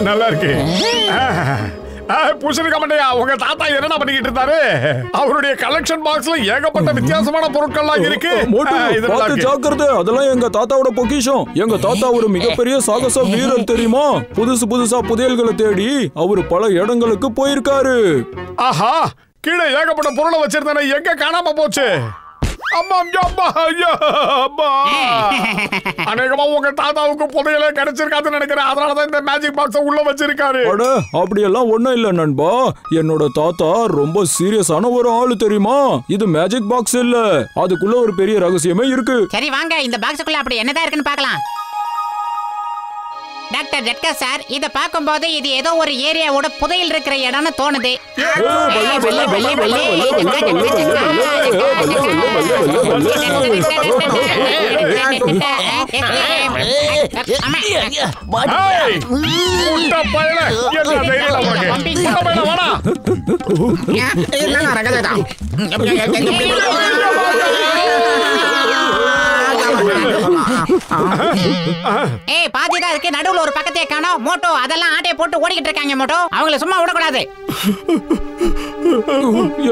நல்லா இருக்கு. பூசணிக்காமண்டையா, உங்க தாத்தா என்ன பண்ணிக்கிட்டு இருந்தாரு? அவருடைய கலெக்ஷன் பாக்ஸ்ல ஏகப்பட்ட வித்தியாசமான பொருட்கள்லாம் இருக்கு. ஜாக்கிரதை, அதெல்லாம் எங்க தாத்தாவோட பொக்கிஷம். எங்க தாத்தா ஒரு மிகப்பெரிய சாகச வீரர் தெரியுமா? புதுசா புதையல்களை தேடி அவரு பல இடங்களுக்கு போயிருக்காரு. ஆஹா, கீழே ஏகப்பட்ட பொருளை வச்சிருந்தானே, எங்க காணாம போச்சு? அநேகமா உங்க தாத்தாவுக்கு புதையலே கிடைச்சிருக்காதுன்னு நினைக்கிறேன். அதனாலதான் இந்த மேஜிக் பாக்ஸ உள்ள வச்சிருக்காரு. அப்படியெல்லாம் ஒண்ணும் இல்ல நண்பா. என்னோட தாத்தா ரொம்ப சீரியஸான ஒரு ஆளு தெரியுமா? இது மேஜிக் பாக்ஸ் இல்ல, அதுக்குள்ள ஒரு பெரிய ரகசியமே இருக்கு. சரி வாங்க, இந்த பாக்ஸுக்குள்ள அப்படி என்னதான் இருக்குன்னு பார்க்கலாம். டாக்டர் ஜட்கா சார், இத பாக்கும்போது இது ஏதோ ஒரு ஏரியாவோட புதையல் இருக்கிற இடம்னு தோணுது. ஏய், பாதிதான் இருக்கு, நடுவுல ஒரு பக்கத்தையே காணோம். மோட்டோ அதெல்லாம் ஆட்டைய போட்டு ஓடிக்கிட்டு இருக்காங்க. மோட்டோ, அவங்கள சும்மா விடக்கூடாது.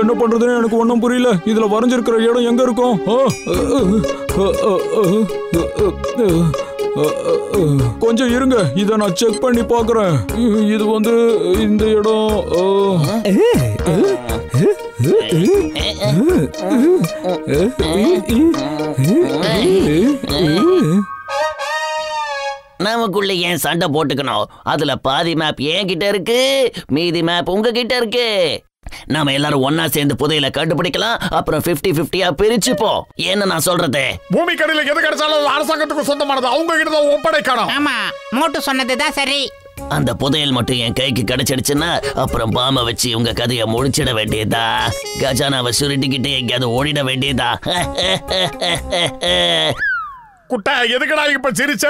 என்ன பண்றதுன்னு எனக்கு ஒண்ணும் புரியல. இதுல வரைஞ்சிருக்கிற இடம் எங்க இருக்கும்? கொஞ்சம் இருங்க, இத நான் செக் பண்ணி பாக்குறேன். இது வந்து இந்த இடம். நமக்குள்ள ஏன் சண்டை போட்டுக்கணும்? அதுல பாதி மேப் என்கிட்ட இருக்கு, மீதி மேப் உங்ககிட்ட இருக்கு. நாம எல்லாரும் ஒன்னா சேர்ந்து புதையல கண்டுபிடிக்கலாம். அப்புறம் 50-50 பிரிச்சுப்போம். என்ன நான் சொல்றது? பூமி கடையில எது கிடைச்சாலும் அரசாங்கத்துக்கு சொந்தமானது, அவங்க கிட்ட தான் ஒப்படைக்கணும். ஆமா, மோட்டு சொன்னதுதான் சரி. அந்த புதையல் மட்டும் என் கைக்கு கிடைச்சிடுச்சுன்னா அப்புறம் பாம வச்சு உங்க கதையை முடிச்சிட வேண்டியதா. கஜானாவை சுருட்டிக்கிட்டு எங்கேயாவது ஓடிட வேண்டியதா. குட்டை, எதுக்குடா இப்ப சிரிச்ச?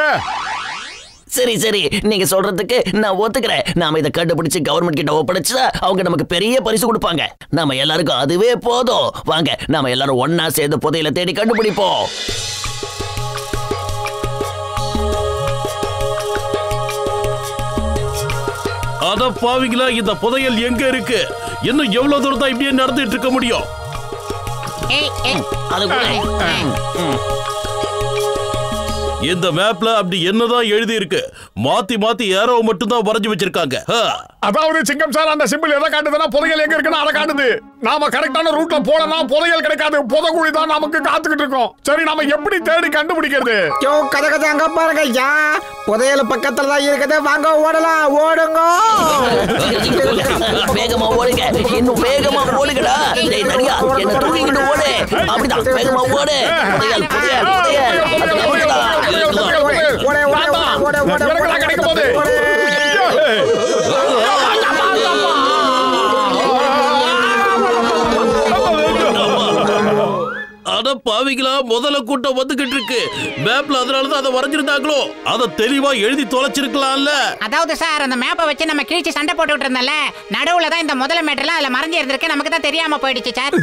சரி சரி, நீங்க சொல்றதுக்கு நான் ஒத்துக்கிறேன். நாம இதை கண்டுபிடிச்சு கவர்மெண்ட் கிட்ட ஒப்படைச்சா அவங்க நமக்கு பெரிய பரிசு கொடுப்பாங்க. நாம எல்லாருக்கும் அதுவே போதும். வாங்க, நாம எல்லாரும் ஒன்னா சேர்ந்து புதையலை தேடி கண்டுபிடிப்போம். அத பாவிங்களா, இந்த புதையல் எங்க இருக்கு? இன்னும் எவ்வளவு தூரம் தான் இப்படியே நடந்துட்டு இருக்க முடியும்? இந்த மேப்ல அப்படி என்னதான் எழுதி இருக்கு? மாத்தி மாத்தி ஏரோ மட்டும் தான் வரைஞ்சு வச்சிருக்காங்க. அதாவது சிங்கம் சார், அந்த சிம்பிள் எதை காட்டுதுன்னா புதையல் எங்க இருக்குன்னு அதை காட்டுது. நாம கரெக்டான ரூட்ல போனா புதையல் கிடைக்காது, புதைக்குழி தான் நமக்கு காத்துக்கிட்டு இருக்கோம். சரி, நாம எப்படி தேடி கண்டுபிடிக்கிறது? கதை கதை அங்க பாருங்க ஐயா, புதையல் பக்கத்துல தான் இருக்குது. வாங்க ஓடலாம், ஓடுங்க. வேகமா ஓடுங்க, இன்னும் வேகமா ஓடுங்கடா. டேய் நரியா, என்ன தூக்கிட்டு ஓடு. அப்படிதான், வேகமா ஓடு. புதையல் புதையல் புதையல். அட பாவிங்களா, முதல்ல கூட்டம் வந்துகிட்டு இருக்கு. மேப்ல அதனாலதான் அதை வரைஞ்சிருந்தாங்களோ? அதை தெளிவா எழுதி தொலைச்சிருக்கலாம்ல. அதாவது சார், அந்த மேப்பை வச்சு நம்ம கிழிச்சு சண்டை போட்டுட்டு இருந்தோம்ல, நடுவுல தான் இந்த முதல மேட்டர்லாம் அதுல மறைஞ்சு இருந்திருக்கு. நமக்கு தான் தெரியாம போயிடுச்சு sir.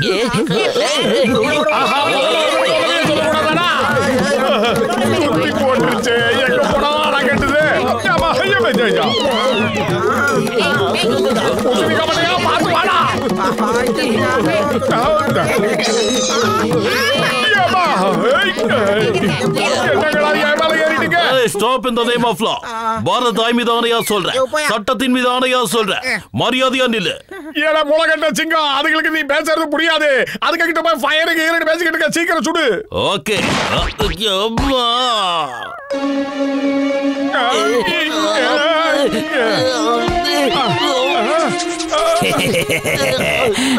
Stop in the name of law. பாரத தாய் மீது ஆணையா சொல்றேன், சட்டத்தின் மீது ஆணையா சொல்றேன், மரியாதையா நில்லு. ஏடா முளகட்ட சிங்கம், அதுங்களுக்கு நீ பேசுறது புரியாது. அதுக்கு கிட்ட போய் ஃபயருக்கு ஈரடி பேசிக்கிட்டு இருக்க, சீக்கிரம் சுடு. ஓகே.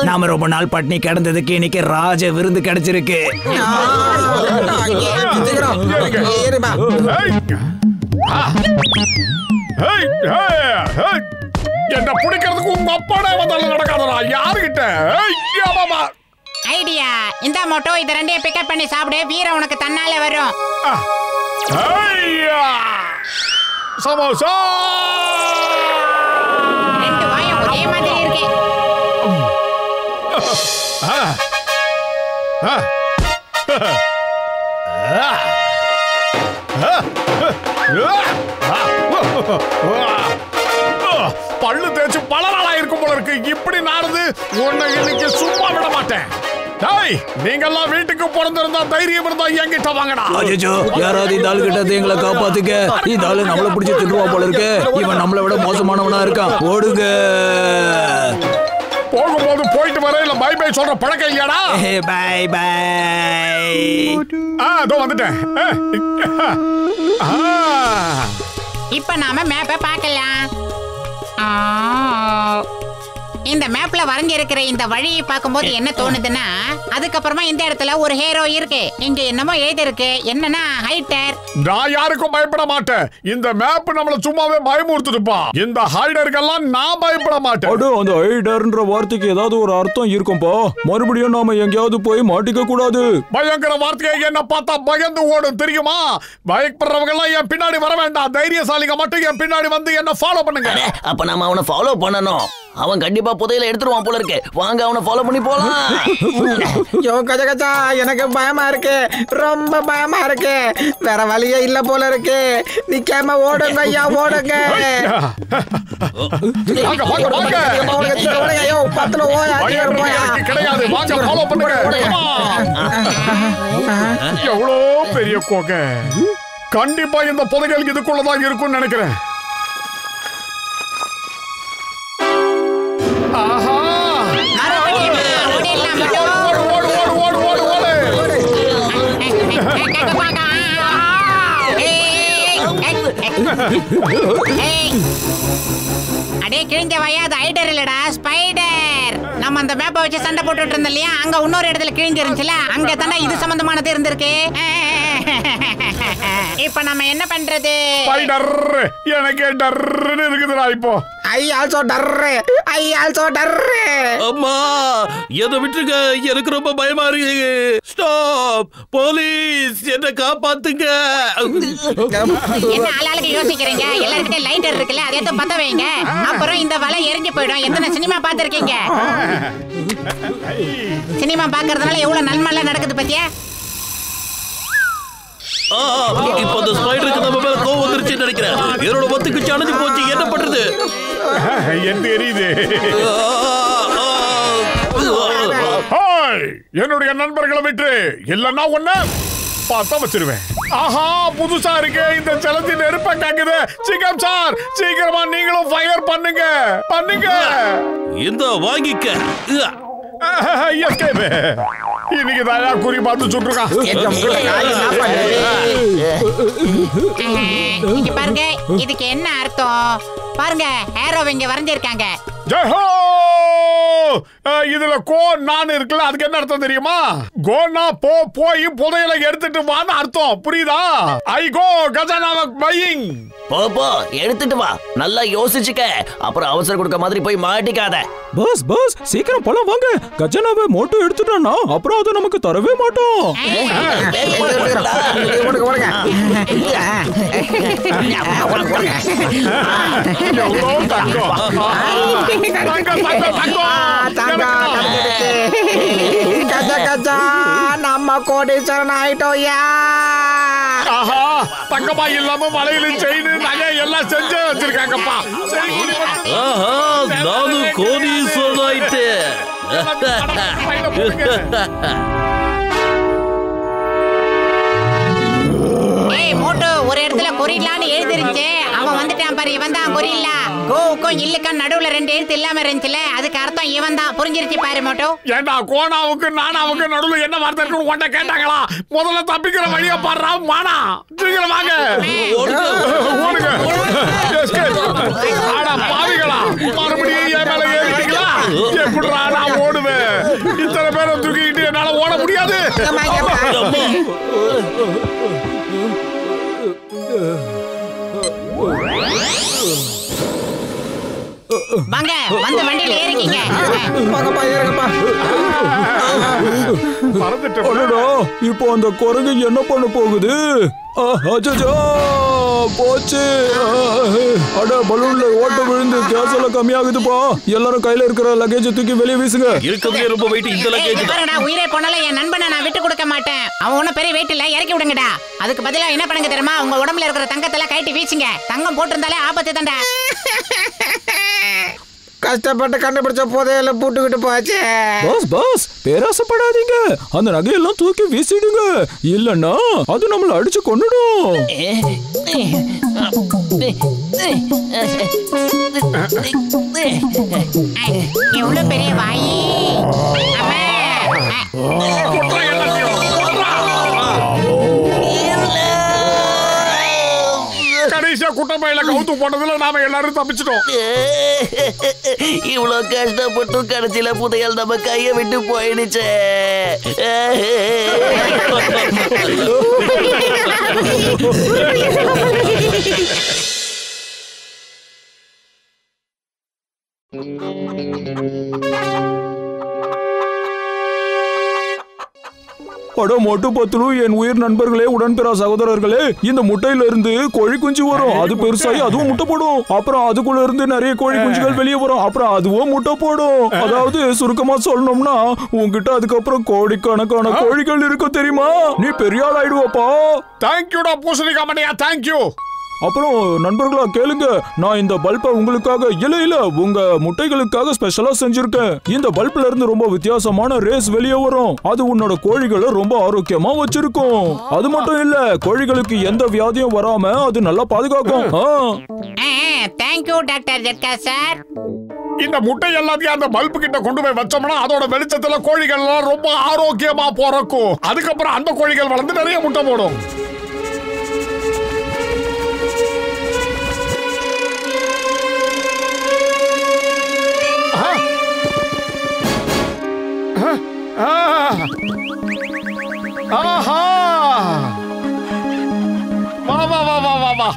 நாம ரொம்ப நாள் பட்னி கிடந்ததுக்கு இன்னைக்கு ராஜ விருந்து கிடைச்சிருக்கு. என்ன பிடிக்கிறதுக்கு உங்க அப்பாடா வந்தாலும் நடக்காதடா. யாருகிட்ட ஐடியா? இந்த மோட்டோ, இத ரெண்டையும் பிக்கப் பண்ணி சாப்பிடு. வீரம் உனக்கு தன்னாலே வரும். சமோசா ரெண்டு வாயும் ஒரே மாதிரி இருக்கு. பல்லு தேய்ச்சு பல நாளா இருக்கும் போல இருக்கு. இப்படி நாடுது உன்னை இன்னைக்கு சும்மா விட மாட்டேன். டேய், நீங்கெல்லாம் வீட்டுக்கு பிறந்திருந்தா தைரியம் இருந்தா என்கிட்ட வாங்கடா. அச்சோ, யாராவது இந்த ஆளு கிட்ட எங்களை காப்பாத்துக்க. இந்த ஆளு நம்மள பிடிச்சி திட்டுவா போல இருக்கு. இவன் நம்மளை விட மோசமானவனா இருக்கான். ஓடுங்க. போகும்போது போயிட்டு வர இல்ல பை பை சொல்ற பழக்கம் இல்லையாடா? Bye bye. அதோ வந்துட்டேன். இப்ப நாம மேப்பை பார்க்கலாம். இந்த மேப்ல வரைஞ்சிருக்கிற இந்த வழியை பார்க்கும்போது என்ன தோணுதுன்னா, அதுக்கப்புறமா இந்த இடத்துல ஒரு ஹீரோ இருக்கு. இங்க என்னமோ எழுதிருக்கு. என்னன்னா ஹைடர். நான் யாருக்கும் பயப்பட மாட்டேன். இந்த மேப் நம்மள சும்மாவே பயமுறுத்துதுப்பா. இந்த ஹைடர்கள்லாம் நான் பயப்பட மாட்டேன். அட, அந்த ஹைடர்ன்ற வார்த்தைக்கு ஏதாவது ஒரு அர்த்தம் இருக்கும்பா. மறுபடியும் நாம எங்கேயாவது போய் மாட்டிக்க கூடாது. பயங்கர வார்த்தையை என்ன பார்த்தா பயந்து ஓடும் தெரியுமா? பயப்படுறவங்க எல்லாம் என் பின்னாடி வர வேண்டாம். தைரியசாலிங்க மட்டும் என் பின்னாடி வந்து என்ன ஃபாலோ பண்ணுங்க. அப்ப நாம அவனை ஃபாலோ பண்ணணும். அவன் கண்டிப்பா புதையல எடுத்துருவான் போல இருக்கு. வாங்க அவனை ஃபாலோ பண்ணி போலாம். யோ கஜா கஜா, எனக்கு பயமா இருக்கு. ரொம்ப பயமா இருக்கு. வேற வழியே இல்ல போல இருக்கு. நிக்காம ஓடுங்க ஐயா, ஓடுங்க. வாங்க வாங்க வாங்க. ஐயோ, பத்துல ஓயா கிடையாது. வாங்க ஃபாலோ பண்ணுங்க. எவ்வளோ பெரிய கோகை. கண்டிப்பா இந்த புதையல் இதுக்குள்ளதான் இருக்கும்னு நினைக்கிறேன். ஆஹா, அடே கிழிஞ்ச வயா, அது ஹைடர் இல்லடா, ஸ்பைடர். நம்ம அந்த மேப்பை வச்சு சண்டை போட்டுட்டு இருந்தோம் இல்லையா, அங்க இன்னொரு இடத்துல கிழிஞ்சிருந்துச்சுல, அங்க தானே இது சம்பந்தமானது இருந்திருக்கு. இப்ப நம்ம என்ன பண்றது? ஸ்பைடர், எனக்கு டர்ன்னு இருக்குதுடா இப்போ. ஐ ஆல்சோ டர்ரு. ஐ ஆல்சோ டர்ரு. அம்மா, எதை விட்டுருங்க. எனக்கு ரொம்ப பயமா இருக்கு. ஸ்டாப், போலீஸ், என்ன காப்பாத்துங்க. என்ன ஆளாளுக்கு யோசிக்கிறீங்க? எல்லாருக்கிட்ட லைட்டர் இருக்குல்ல, அதை எடுத்து பத்த வைங்க. அப்புறம் இந்த வலை எரிஞ்சு போயிடும். எத்தனை சினிமா பாத்திருக்கீங்க? சினிமா பாக்குறதுனால எவ்வளவு நன்மைலாம் நடக்குது பத்தியா? இப்ப அந்த ஸ்பைடருக்கு நம்ம மேல கோவம் வந்துருச்சு நினைக்கிறேன். என்னோட ஒத்துக்கு அணைஞ்சு போச்சு. என்ன பண்றது? என்ன எரியுது? என்னுடைய நண்பர்களை விட்டு இல்லன்னா ஒண்ணு பார்த்தா வச்சிருவேன். ஆஹா, புதுசா இருக்கு. இந்த செலத்தி நெருப்ப காக்குது. சிங்கம் சார், சீக்கிரமா நீங்களும் ஃபயர் பண்ணுங்க பண்ணுங்க. இந்த வாங்கிக்க. இன்னைக்கு தாயா குறி பார்த்து சுட்டுருக்கான். இங்க பாருங்க, இதுக்கு என்ன அர்த்தம் பாருங்க. ஹேரோ இங்க வரைஞ்சிருக்காங்க. ஜெஹோ, இதுல கோ நான் இருக்குல்ல, அதுக்கு என்ன அர்த்தம் தெரியுமா? கோனா போ, போய் புதையலை எடுத்துட்டு வான்னு அர்த்தம். புரியுதா? ஐ கோ கஜானாவை பையிங். போ போ, எடுத்துட்டு வா. நல்லா யோசிச்சுக்க. அப்புறம் அவசரம் கொடுக்க மாதிரி போய் மாட்டிக்காத. பஸ் பஸ், சீக்கிரம் போலாம் வாங்க. கஜானாவை மோட்டோ எடுத்துட்டானா அப்புறம் அதை நமக்கு தரவே மாட்டோம். நம்ம கோடீஸ்வரன் ஆயிட்டோயா. ஆஹா, தங்கமா இல்லாம மலையில செயின் நகை எல்லாம் செஞ்சு வச்சிருக்காங்கப்பா. ஆஹா, நானும் கோடீஸ்வரன் ஆயிட்டேன். ஏய் மோட்டோ, ஒரு இடத்துல கொரில்லான்னு எழுதிருச்சு. அவன் வந்துட்டான் பாரு. இவன் தான் கொரில்லா. கோவுக்கும் இல்லுக்கும் நடுவுல ரெண்டு எழுத்து இல்லாம இருந்துச்சுல, அதுக்கு அர்த்தம் இவன் தான். புரிஞ்சிருச்சு பாரு மோட்டோ. ஏண்டா, கோனாவுக்கு நானாவுக்கு நடுவுல என்ன வார்த்தை இருக்குன்னு உன்ட்ட கேட்டாங்களா? முதல்ல தப்பிக்கிற வழியை பாடுறா மானா. சீக்கிரம் வாங்க, ஓடுங்க. ஆடா பாவிகளா, மறுபடியும் என் மேல ஏறிட்டீங்களா? எப்படிடா நான் ஓடுவேன்? இத்தனை பேரை தூக்கிக்கிட்டு என்னால ஓட முடியாது. வாங்க, வந்து வண்டியில ஏறிக்கீங்க. வாங்கப்பா, ஏறுங்கப்பா. மறந்துட்டேன். இப்போ அந்த குரங்கு என்ன பண்ண போகுது? போச்சு. அட பலூன்ல ஓட்ட விழுந்து கேஸ் எல்லாம் கம்மியாகுதுப்பா. எல்லாரும் கையில இருக்கிற லக்கேஜ் தூக்கி வெளியே வீசுங்க. இருக்கவே ரொம்ப வெயிட் இந்த லக்கேஜ். உயிரே போனாலும் என் நண்பனை நான் விட்டு கொடுக்க மாட்டேன். அவன் ஒன்னும் பெரிய வெயிட் இல்ல, இறக்கி விடுங்கடா. அதுக்கு பதிலா என்ன பண்ணுங்க தெரியுமா? உங்க உடம்புல இருக்கிற தங்கத்தெல்லாம் கழட்டி வீசுங்க. தங்கம் போட்டிருந்தாலே ஆபத்து தான்டா. கஷ்டப்பட்டு கண்டுபிடிச்ச புதையல பூட்டுக்கிட்டு போச்சு. பாஸ் பேராசப்படாதீங்க. அந்த நகையெல்லாம் தூக்கி வீசிடுங்க. இல்லன்னா அது நம்மள அடிச்சு கொன்னுடும். எவ்வளவு பெரிய வாயி. கடைசியா குட்டப்பையில கவுத்து போனதுல நாம எல்லாரும் தப்பிச்சிட்டோம். இவ்வளவு கஷ்டப்பட்டு கடைசியில புதையல் நம்ம கைய விட்டு போயிடுச்சு. அட மொட்டு பத்துலு, என் உயிர் நண்பர்களே, உடன்பிறா சகோதரர்களே, இந்த முட்டையில இருந்து கோழி குஞ்சு வரும். அது பெருசாகி அதுவும் முட்டை போடும். அப்புறம் அதுக்குள்ள இருந்து நிறைய கோழி குஞ்சுகள் வெளியே வரும். அப்புறம் அதுவும் முட்டை போடும். அதாவது சுருக்கமா சொல்லணும்னா உங்ககிட்ட அதுக்கப்புறம் கோடிக்கணக்கான கோழிகள் இருக்கும் தெரியுமா? நீ பெரிய ஆள் ஆயிடுவாப்பா. தேங்க்யூடா பூசணிக்கா மண்டையா, தேங்க்யூ. அப்புறம் நண்பர்களா கேளுங்க, நான் இந்த பல்பை உங்களுக்காக இல்ல உங்க முட்டைகளுக்காக ஸ்பெஷலா செஞ்சிருக்கேன். இந்த பல்ப்ல இருந்து ரொம்ப வித்தியாசமான ரேஸ் வெளியே வரும். அது உன்னோட கோழிகளை ரொம்ப ஆரோக்கியமா வச்சிருக்கும். அது மட்டும் இல்ல, கோழிகளுக்கு எந்த வியாதியும் வராம அது நல்லா பாதுகாக்கும். Thank you doctor Jhatka sir. இந்த முட்டை எல்லாத்தையும் அந்த பல்பு கிட்ட கொண்டு போய் வச்சோம்னா அதோட வெளிச்சத்துல கோழிகள் எல்லாம் ரொம்ப ஆரோக்கியமா பிறக்கும். அதுக்கப்புறம் அந்த கோழிகள் வளர்ந்து நிறைய முட்டை போடும். ஆஹா, வா வா வா வா வா வா.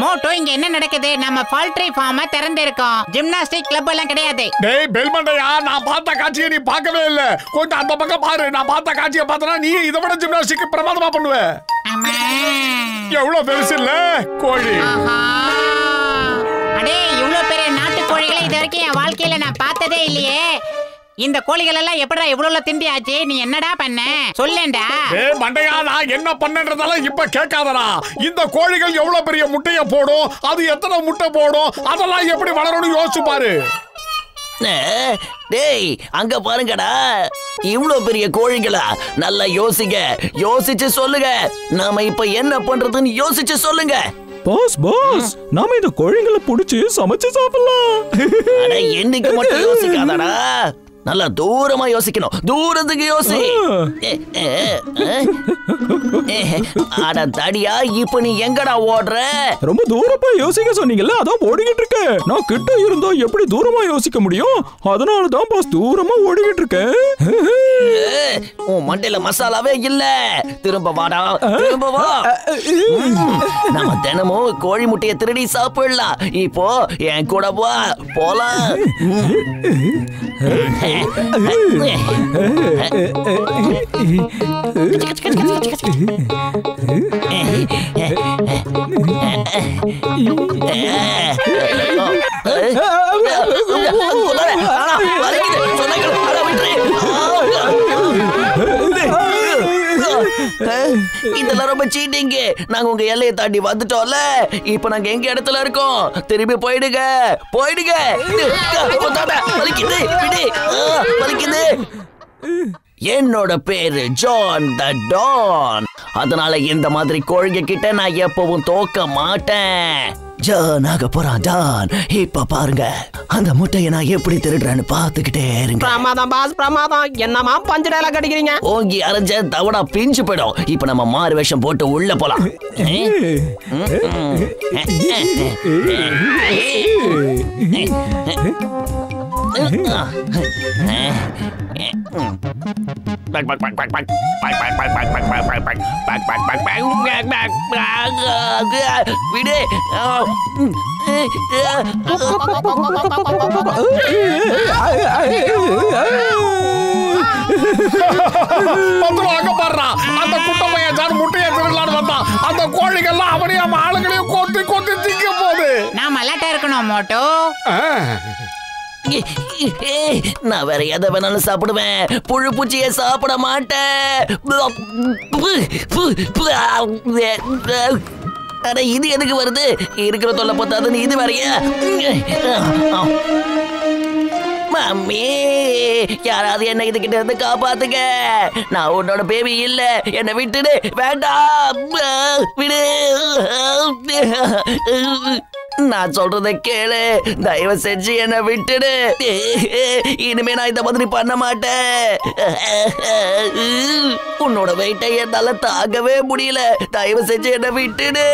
மோட்டோ, இங்க என்ன நடக்குது? நம்ம பவுல்ட்ரி ஃபார்ம் திறந்து இருக்கோம். ஜிம்னாஸ்டிக் கிளப் எல்லாம் கிடையாது. டேய் பெல்மண்டையா, நான் பார்த்த காட்சியை நீ பார்க்கவே இல்ல. கொஞ்சம் அந்த பக்கம் பாரு. நான் பார்த்த காட்சியை பார்த்தனா நீ இதை விட ஜிம்னாஸ்டிக் பிரமாதமா பண்ணுவ. எவ்வளவு பெருசு இல்ல கோழி. அடே, இவ்வளவு பெரிய நாட்டு கோழிகளை இது வரைக்கும் என் வாழ்க்கையில நான் பார்த்ததே இல்லையே. இந்த கோழிகள் எல்லாம் எப்படா இவ்வளவு திண்டியாச்சு? நீ என்னடா பண்ண சொல்லேண்டா? ஏய் மண்டையா, நான் என்ன பண்ணன்றதால இப்ப கேட்காதடா. இந்த கோழிகள் எவ்வளவு பெரிய முட்டைய போடும், அது எத்தனை முட்டை போடும், அதெல்லாம் எப்படி வளரும்னு யோசிச்சு பாரு. டேய் அங்க பாருங்கடா, இவ்வளவு பெரிய கோழிகளா? நல்லா யோசிங்க, யோசிச்சு சொல்லுங்க. நாம இப்ப என்ன பண்றதுன்னு யோசிச்சு சொல்லுங்க. பாஸ், நாம இந்த கோழிகளை புடிச்சு சமைச்சு சாப்பிடலாம். அட என்னைக்கு மட்டும் யோசிக்காதடா, நல்லா தூரமா யோசிக்கணும். தூரத்துக்கு யோசி. அட தடியா, இப்ப நீ எங்கடா ஓடுற? ரொம்ப தூரமா யோசிக்க சொன்னீங்கல்ல, அதான் ஓடிக்கிட்டு இருக்கேன். நான் கிட்ட இருந்தா எப்படி தூரமா யோசிக்க முடியும்? அதனாலதான் பாஸ் தூரமா ஓடிக்கிட்டு இருக்கேன். உன் மண்டையில மசாலாவே இல்ல. திரும்ப வாடா, திரும்ப வா. நம்ம தினமும் கோழி முட்டைய திருடி சாப்பிடலாம். இப்போ என் கூட வா, போலாம். இதெல்லாம் ரொம்ப சீட்டிங். நாங்க உங்க எல்லையை தாண்டி வந்துட்டோம்ல. இப்ப நாங்க எங்க இடத்துல இருக்கோம்? திரும்பி போயிடுங்க, போயிடுங்க. வலிக்குது. என்னோட பேரு ஜான் த டான். அதனால இந்த மாதிரி கோழிங்க கிட்ட நான் எப்பவும் தோக்க மாட்டேன். ஜான் ஆக போறான் ஜான். இப்ப பாருங்க, அந்த முட்டையை நான் எப்படி திருடுறேன்னு பாத்துக்கிட்டே இருங்க. பிரமாதம் பாஸ், பிரமாதம். என்னமா பஞ்சு டயலாக் அடிக்கிறீங்க? ஓங்கி அரைஞ்ச தவடா பிஞ்சு போயிடும். இப்ப நம்ம மாறு வேஷம் போட்டு உள்ள போலாம். விடு. பத்துலு அங்க பாடுறா. அந்த குட்ட பையன் ஜான் முட்டையை திருடலான்னு வந்தான். அந்த கோழிகள்லாம் அவனையும் ஆளுங்களையும் கொத்தி கொத்தி திங்க போகுது. நான் மல்லாட்டா இருக்கணும் மோட்டோ. நான் வேற எதை வேணாலும் சாப்பிடுவேன், புழு பூச்சியை சாப்பிட மாட்டேன். அட இது எதுக்கு வருது? இருக்கிற தொல்லை பார்த்தாதுன்னு இது வேறையா? மம்மி, யாராவது என்ன இதுகிட்ட இருந்து காப்பாத்துங்க. நான் உன்னோட பேபி இல்ல, என்னை விட்டுடு. வேண்டாம், விடு. நான் சொல்றதை கேளு, தயவு செஞ்சு என்ன விட்டுடு. இனிமே நான் இந்த மாதிரி பண்ண மாட்டேன். உன்னோட வெயிட்டை என்னால தாங்கவே முடியல. தயவு செஞ்சு என்ன விட்டுடு.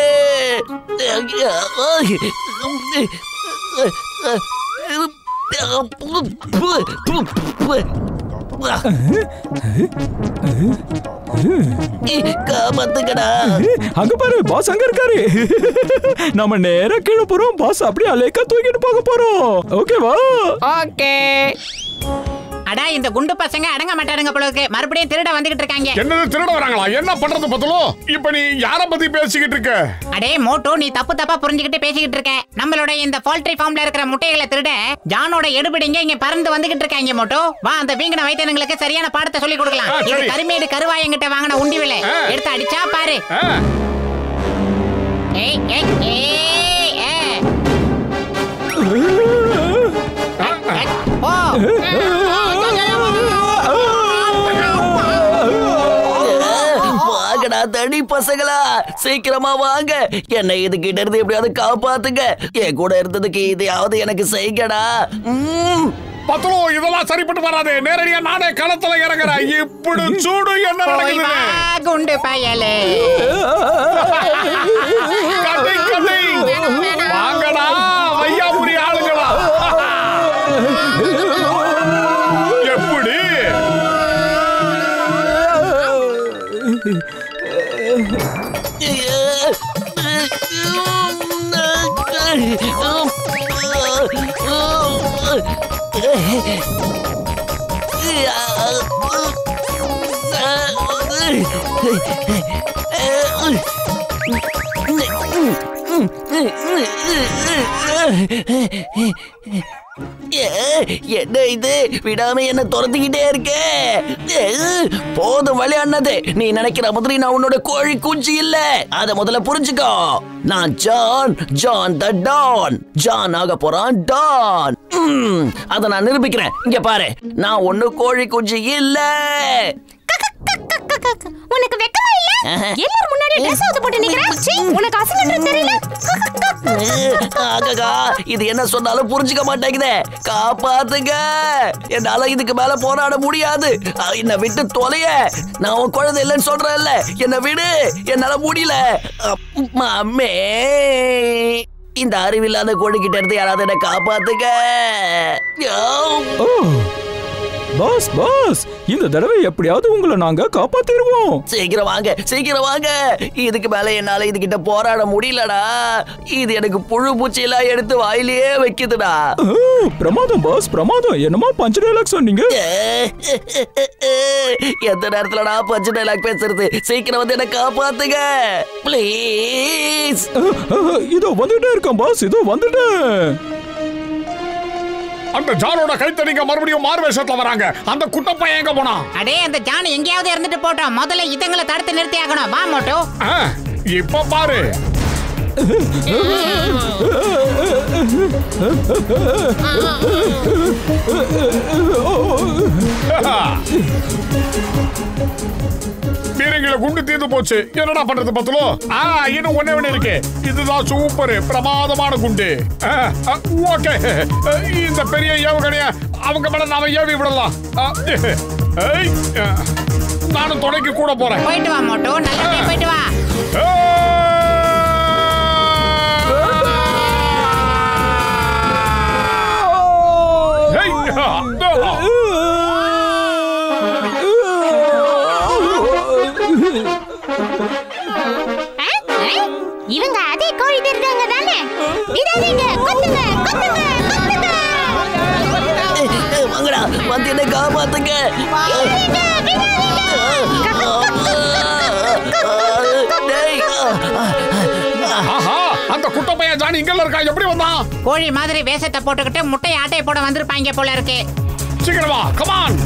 காப்பாத்துக்கடா. அங்க பாரு, பாஸ் அங்க இருக்காரு. நம்ம நேரா கீழே போறோம். பாஸ் அப்படியே அலேக்கா தூக்கிட்டு போக போறோம். ஓகேவா? ஓகே. அடா இந்த குண்டு பசங்க அடங்க மாட்டாருங்க போல இருக்கு. மறுபடியும் திருட வந்துகிட்டு இருக்காங்க. என்னது திருட வராங்களா? என்ன பண்றது பத்துலு? இப்ப நீ யார பத்தி பேசிக்கிட்டு இருக்க? அடே மோட்டோ, நீ தப்பா புரிஞ்சுக்கிட்டு பேசிக்கிட்டு இருக்க. நம்மளோட இந்த போல்ட்ரி ஃபார்ம்ல இருக்கிற முட்டைகளை திருட ஜானோட எடுபிடிங்க இங்க பறந்து வந்துகிட்டு இருக்காங்க. மோட்டோ, வா அந்த வீங்கன வைத்தியங்களுக்கு சரியான பாடத்தை சொல்லி கொடுக்கலாம். இது கருமேடு கருவாயங்கிட்ட வாங்கின உண்டி விலை. எடுத்து அடிச்சா பாரு. ஏய் ஏய் ஏய் ஓ வாங்கடா தடி பசங்களா, சீக்கிரமா வாங்க. என்னை இதுகிட்ட இருந்து எப்படியாவது காப்பாத்துங்க. என் கூட இருந்ததுக்கு இதையாவது எனக்கு செய்யடா. பத்துலு, இதெல்லாம் சரிப்பட்டு வராது. நேரடியா நானே களத்துல இறங்குறேன். இப்படி சூடு என்ன நடக்குது? குண்டு பயலே, வாங்கடா வையாபுரி ஆளுங்களா. எப்படி என்ன இது? விடாம என்ன துரத்திக்கிட்டே இருக்கே. போதும் விளையாடுனது. நீ நினைக்கிற மாதிரி நான் உன்னோட கோழி குஞ்சு இல்ல. அத முதல்ல புரிஞ்சுக்கோ. நான் John, John the don. John ஆக போறான் டான். அத நான் நிரூபிக்கிறேன். இங்க பாரு, நான் ஒண்ணு கோழி குஞ்சு இல்ல. உனக்கு வெக்கமா இல்ல? எல்லாரும் முன்னாடி Dress அவுத்து போட்டு நிக்கிற. சீ, உனக்கு அசிங்கம்ன்றது தெரியல? ஆகா, இது என்ன சொன்னாலும் புரிஞ்சுக்க மாட்டேங்குதே. காப்பாத்துங்க. என்னால இதுக்கு மேல போராட முடியாது. என்ன விட்டு தொலைய. நான் உன் குழந்தை இல்லைன்னு சொல்றேன்ல. என்ன விடு. என்னால முடியல. மாமே, இந்த அறிவில்லாத கோழிக்கிட்ட இருந்து யாராவது என்ன காப்பாத்துங்க. பாஸ் பாஸ், இந்த தடவை எப்படியாவது உங்களை நாங்க காப்பாத்திடுவோம். சீக்கிரம் வாங்க, சீக்கிரம் வாங்க. இதுக்கு மேல என்னால இதுகிட்ட போராட முடியலடா. இது எனக்கு புழு பூச்சி எல்லாம் எடுத்து வாயிலேயே வைக்குதுடா. பிரமாதம் பாஸ், பிரமாதம். என்னமா பஞ்ச் டைலாக் சொன்னீங்க? எந்த நேரத்துலடா பஞ்ச் டைலாக் பேசுறது? சீக்கிரம் வந்து என்ன காப்பாத்துங்க ப்ளீஸ். இதோ வந்துட்டே இருக்கேன் பாஸ், இதோ வந்துட்டேன். அந்த ஜானோட கைத்தடிங்க மறுபடியும் மார்வேஷத்துல வராங்க. அந்த குட்டப்பையன் எங்க போனா? அடே அந்த ஜான் எங்கேயாவது இருந்துட்டு போட்டோம். முதல்ல இதுங்களை தடுத்து நிறுத்தி ஆகணும். வா மோட்டோ. இப்ப பாரு. பீரங்கில குண்டு தீர்ந்து போச்சு. என்னடா பண்றது பத்துலு? இன்னும் ஒண்ணே ஒண்ணு இருக்கு. இதுதான் சூப்பர் பிரமாதமான குண்டு. ஓகே, இந்த பெரிய ஏவுகணைய அவங்க மேல நாம ஏவி விடலாம். நானும் துணைக்கு கூட போறேன். போயிட்டு வா மோட்டோ, நல்லா போயிட்டு வா. இவங்க அதே கோழி திருடங்க தானே? விடாதீங்க, கொத்துங்க, கொத்துங்க, கொத்துங்க. வாங்கடா, வந்து என்ன காப்பாத்துங்க. விடாதீங்க, ஆஹா, அந்த குட்டப்பைய ஜானி இங்கல இருக்கா, எப்படி வந்தான்? கோழி மாதிரி வேஷத்தை போட்டுக்கிட்டு முட்டையை ஆட்டை போட வந்திருப்பாங்க போல இருக்கு. சீக்கிரமா, கமான்.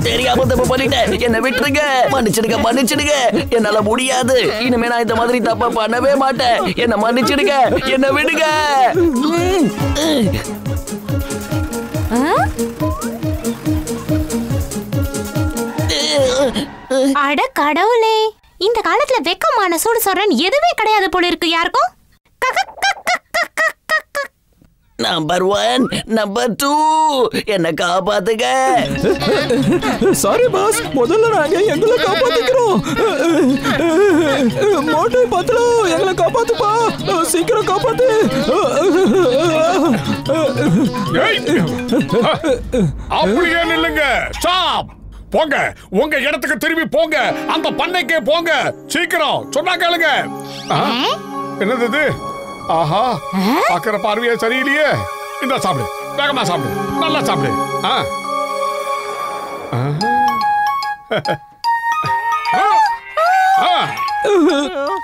தெரியாம தப்பு பண்ணிட்டேன், என்ன விட்டுருங்க, மன்னிச்சிடுங்க, மன்னிச்சிடுங்க. என்னால முடியாது, இனிமே நான் இந்த மாதிரி தப்பா பண்ணவே மாட்டேன். என்ன மன்னிச்சிடுங்க, என்ன விடுங்க. அட கடவுளே, இந்த காலத்துல வெக்கமான சூடு சொல்றேன் எதுவே கிடையாது போல இருக்கு யாருக்கும். நம்பர் 1, நம்பர் 2, என்ன காப்பாத்துங்க. சாரி பாஸ், முதல்ல நாங்க எங்களை காப்பாத்திக்கிறோம். மோட்டு பத்தலோ, எங்களை காப்பாத்துப்பா, சீக்கிரம் காப்பாத்து. அப்படியே நில்லுங்க, ஸ்டாப். போங்க, உங்க இடத்துக்கு திரும்பி போங்க, அந்த பண்ணைக்கே போங்க, சீக்கிரம் சொன்னா கேளுங்க. என்னது இது? ஆஹா, பாக்குற பார்வையே சரியில்லையே. இந்த சாப்பிடு, வேகமா சாப்பிடு, நல்லா சாப்பிடு.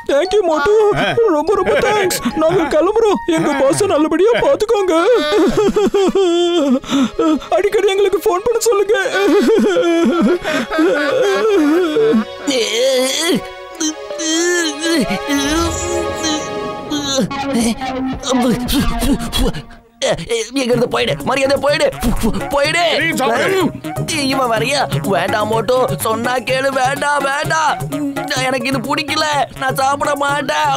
தேங்க்யூ மோட்டு, ரொம்ப ரொம்ப தேங்க்ஸ். நாங்க கிளம்புறோம், எங்க பாஸ் நல்லபடியா பாத்துக்கோங்க. அடிக்கடி எங்களுக்கு போன் பண்ண சொல்லுங்க. எங்க இருந்து போயிடு, மரியாதை போயிடு, போயிடு. இவன் வரையா? வேண்டாம் மோட்டோ, சொன்னா கேளு, வேண்டாம் வேண்டாம், எனக்கு இது பிடிக்கல, நான் சாப்பிட மாட்டேன்.